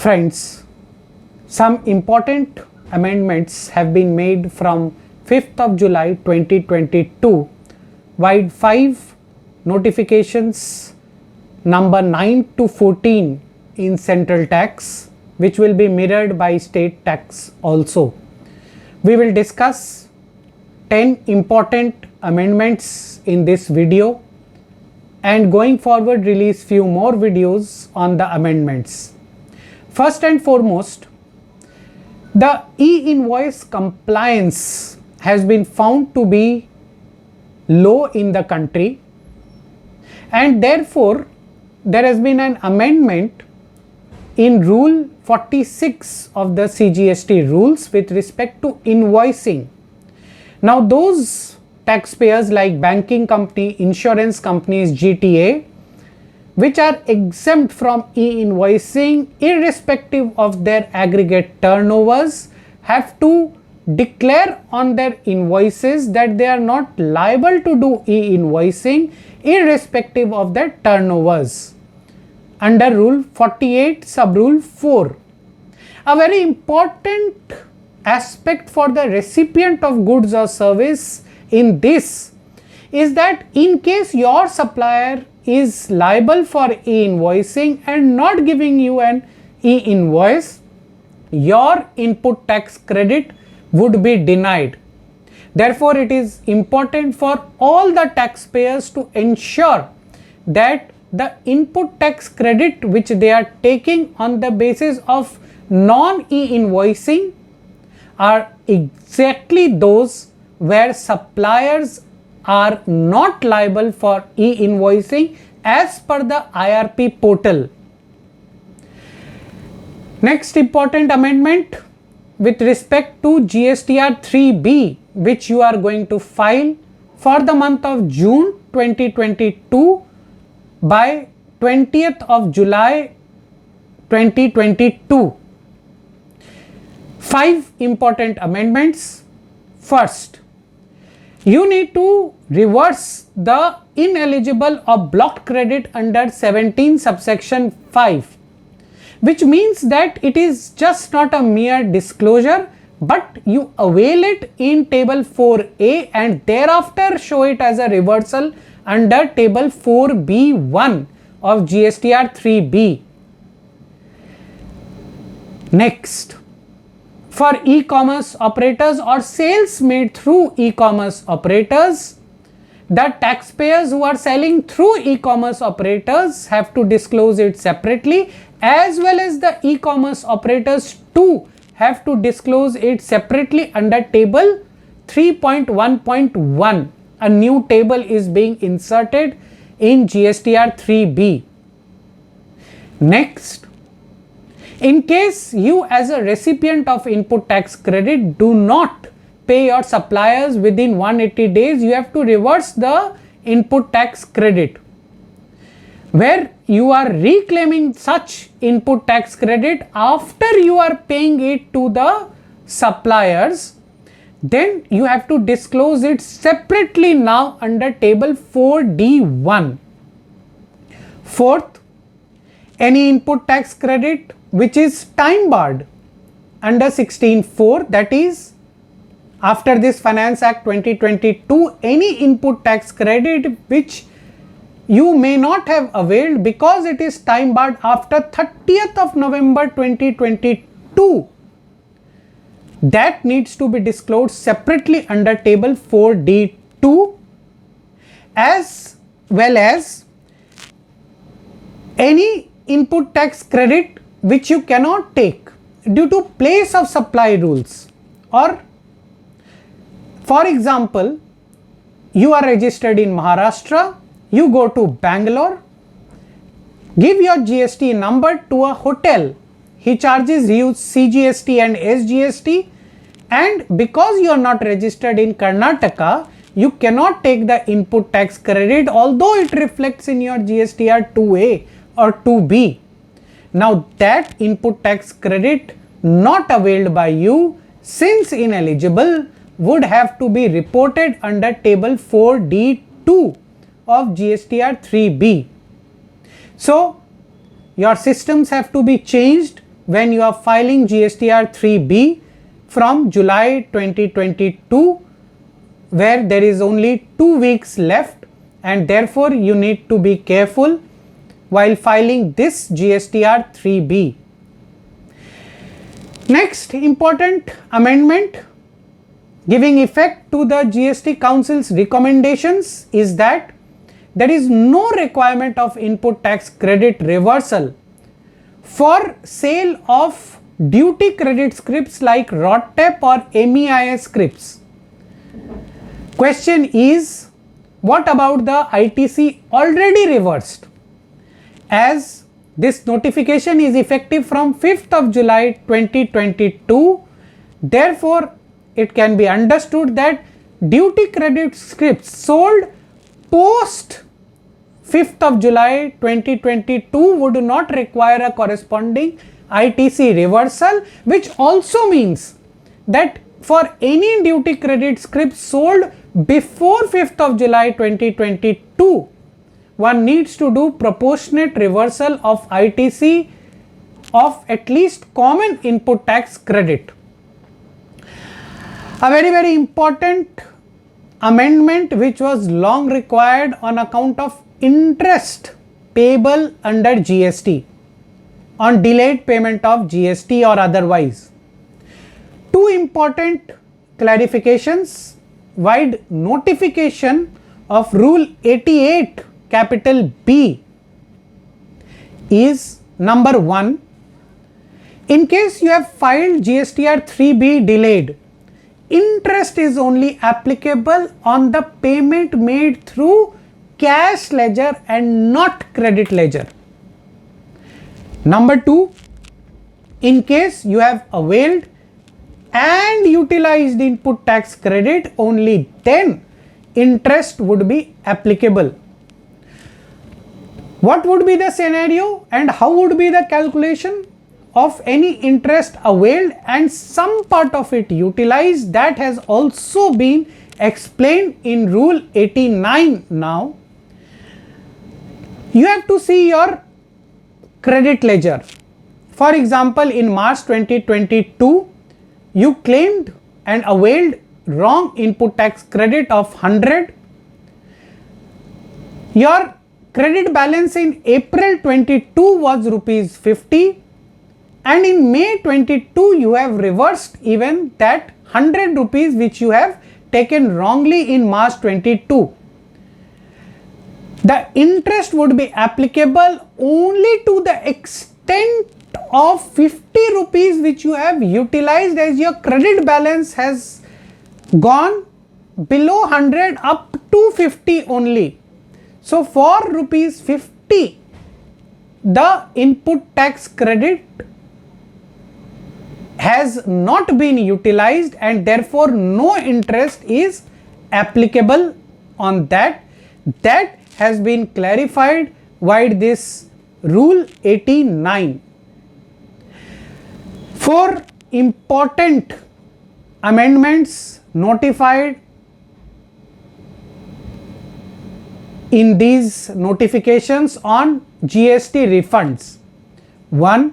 Friends, some important amendments have been made from 5th of July 2022, vide 5 notifications number 9 to 14 in central tax, which will be mirrored by state tax also. We will discuss 10 important amendments in this video and going forward release few more videos on the amendments. First and foremost, the e-invoice compliance has been found to be low in the country, and therefore there has been an amendment in Rule 46 of the CGST rules with respect to invoicing. Now those taxpayers like banking company, insurance companies, GTA, which are exempt from e-invoicing irrespective of their aggregate turnovers, have to declare on their invoices that they are not liable to do e-invoicing irrespective of their turnovers under Rule 48 Sub-Rule 4. A very important aspect for the recipient of goods or service in this is that in case your supplier is liable for e-invoicing and not giving you an e-invoice, your input tax credit would be denied. Therefore, it is important for all the taxpayers to ensure that the input tax credit which they are taking on the basis of non-e-invoicing are exactly those where suppliers are not liable for e-invoicing as per the IRP portal. Next important amendment with respect to GSTR 3B, which you are going to file for the month of June 2022 by 20th of July 2022. 5 important amendments. First, you need to reverse the ineligible or blocked credit under 17 subsection 5, which means that it is just not a mere disclosure, but you avail it in table 4A and thereafter show it as a reversal under table 4B1 of GSTR 3B. Next, for e-commerce operators or sales made through e-commerce operators, the taxpayers who are selling through e-commerce operators have to disclose it separately, as well as the e-commerce operators too have to disclose it separately under table 3.1.1. A new table is being inserted in GSTR 3B. Next, in case you as a recipient of input tax credit do not pay your suppliers within 180 days, you have to reverse the input tax credit. Where you are reclaiming such input tax credit after you are paying it to the suppliers, then you have to disclose it separately now under table 4D1. Fourth, any input tax credit which is time barred under 16(4), that is after this Finance Act 2022, any input tax credit which you may not have availed because it is time barred after 30th of November 2022, that needs to be disclosed separately under table 4D2, as well as any input tax credit which you cannot take due to place of supply rules, or for example, you are registered in Maharashtra, you go to Bangalore, give your GST number to a hotel, he charges you CGST and SGST, and because you are not registered in Karnataka, you cannot take the input tax credit although it reflects in your GSTR 2A or 2B. Now that input tax credit not availed by you, since ineligible, would have to be reported under table 4D2 of GSTR 3B. So your systems have to be changed when you are filing GSTR 3B from July 2022, where there is only 2 weeks left, and therefore you need to be careful while filing this GSTR 3B. Next important amendment giving effect to the GST Council's recommendations is that there is no requirement of input tax credit reversal for sale of duty credit scrips like RODTEP or MEIS scrips. Question is, what about the ITC already reversed? As this notification is effective from 5th of July 2022, therefore it can be understood that duty credit scrips sold post 5th of July 2022 would not require a corresponding ITC reversal, which also means that for any duty credit script sold before 5th of July 2022, one needs to do proportionate reversal of ITC of at least common input tax credit. A very important amendment which was long required on account of interest payable under GST on delayed payment of GST or otherwise. Two important clarifications: wide notification of Rule 88 capital B is number 1. In case you have filed GSTR 3B delayed, interest is only applicable on the payment made through cash ledger and not credit ledger. Number 2, in case you have availed and utilized input tax credit, only then interest would be applicable. What would be the scenario and how would be the calculation of any interest availed and some part of it utilized? That has also been explained in Rule 89 now. You have to see your credit ledger. For example, in March 2022, you claimed and availed wrong input tax credit of 100. Your credit balance in April 22 was rupees 50, and in May 22 you have reversed even that 100 rupees which you have taken wrongly in March 22. The interest would be applicable only to the extent of 50 rupees which you have utilized, as your credit balance has gone below 100 up to 50 only. So for rupees 50, the input tax credit has not been utilized and therefore no interest is applicable on that. That has been clarified via this Rule 89. 4 important amendments notified in these notifications on GST refunds. 1.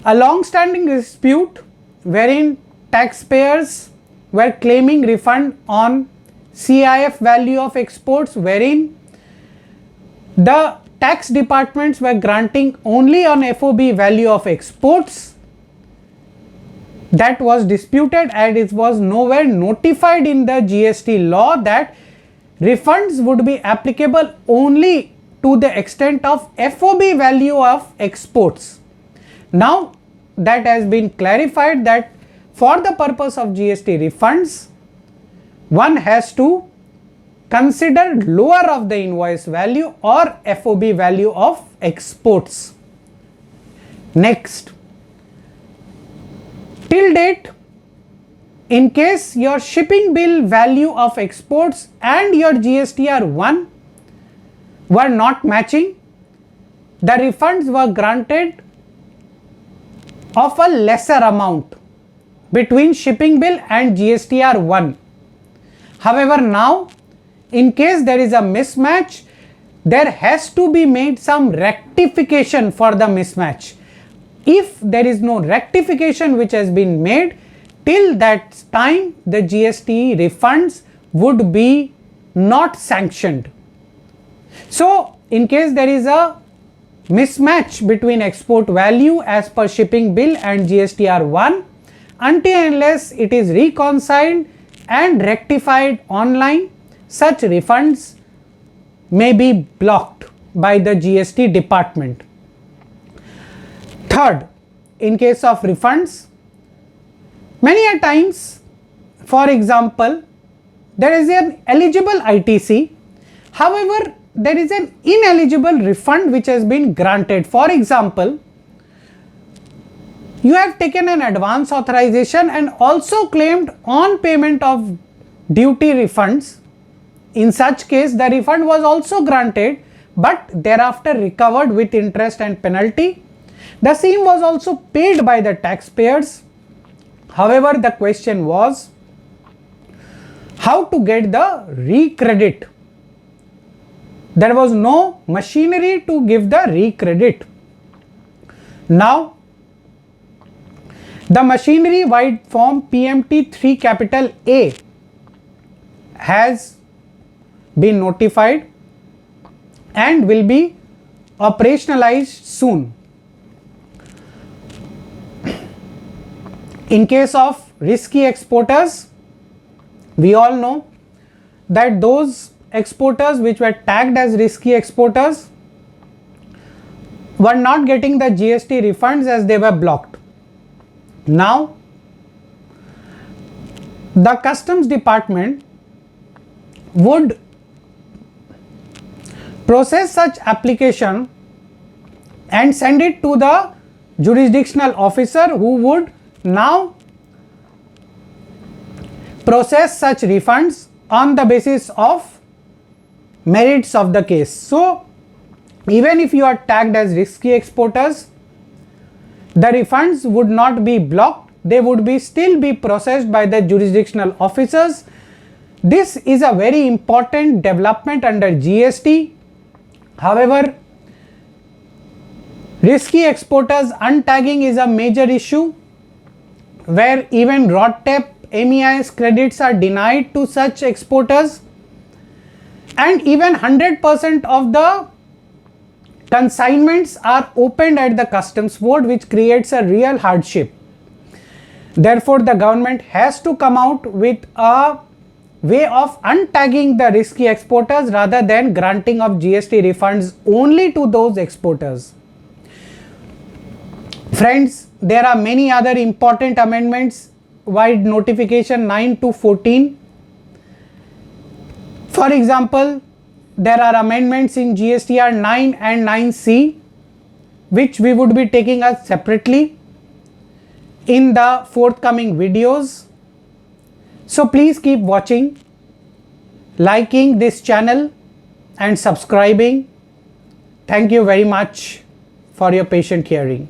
A long-standing dispute wherein taxpayers were claiming refund on CIF value of exports, wherein the tax departments were granting only on FOB value of exports. That was disputed and it was nowhere notified in the GST law that refunds would be applicable only to the extent of FOB value of exports. Now that has been clarified that for the purpose of GST refunds, one has to consider lower of the invoice value or FOB value of exports. Next, till date, in case your shipping bill value of exports and your GSTR 1 were not matching, the refunds were granted of a lesser amount between shipping bill and GSTR 1. However, now in case there is a mismatch, there has to be made some rectification for the mismatch. if there is no rectification which has been made, till that time the GST refunds would be not sanctioned. So in case there is a mismatch between export value as per shipping bill and GSTR 1, until and unless it is reconciled and rectified online, such refunds may be blocked by the GST department. Third, in case of refunds, many a times, for example, there is an eligible ITC, however, there is an ineligible refund which has been granted. For example, you have taken an advance authorization and also claimed on payment of duty refunds. In such case, the refund was also granted, but thereafter recovered with interest and penalty. The same was also paid by the taxpayers. However, the question was how to get the recredit. There was no machinery to give the recredit. Now, the machinery vide Form PMT-3A has been notified and will be operationalized soon. In case of risky exporters, we all know that those exporters which were tagged as risky exporters were not getting the GST refunds as they were blocked. Now, the customs department would process such application and send it to the jurisdictional officer, who would now process such refunds on the basis of merits of the case. So, even if you are tagged as risky exporters, the refunds would not be blocked, they would be still be processed by the jurisdictional officers. This is a very important development under GST. However, risky exporters untagging is a major issue, where even RODTEP MEIS credits are denied to such exporters, and even 100% of the consignments are opened at the customs board, which creates a real hardship. Therefore, the government has to come out with a way of untagging the risky exporters rather than granting of GST refunds only to those exporters. Friends, there are many other important amendments vide notification 9 to 14. For example, there are amendments in GSTR 9 and 9C, which we would be taking up separately in the forthcoming videos. So please keep watching, liking this channel and subscribing. Thank you very much for your patient hearing.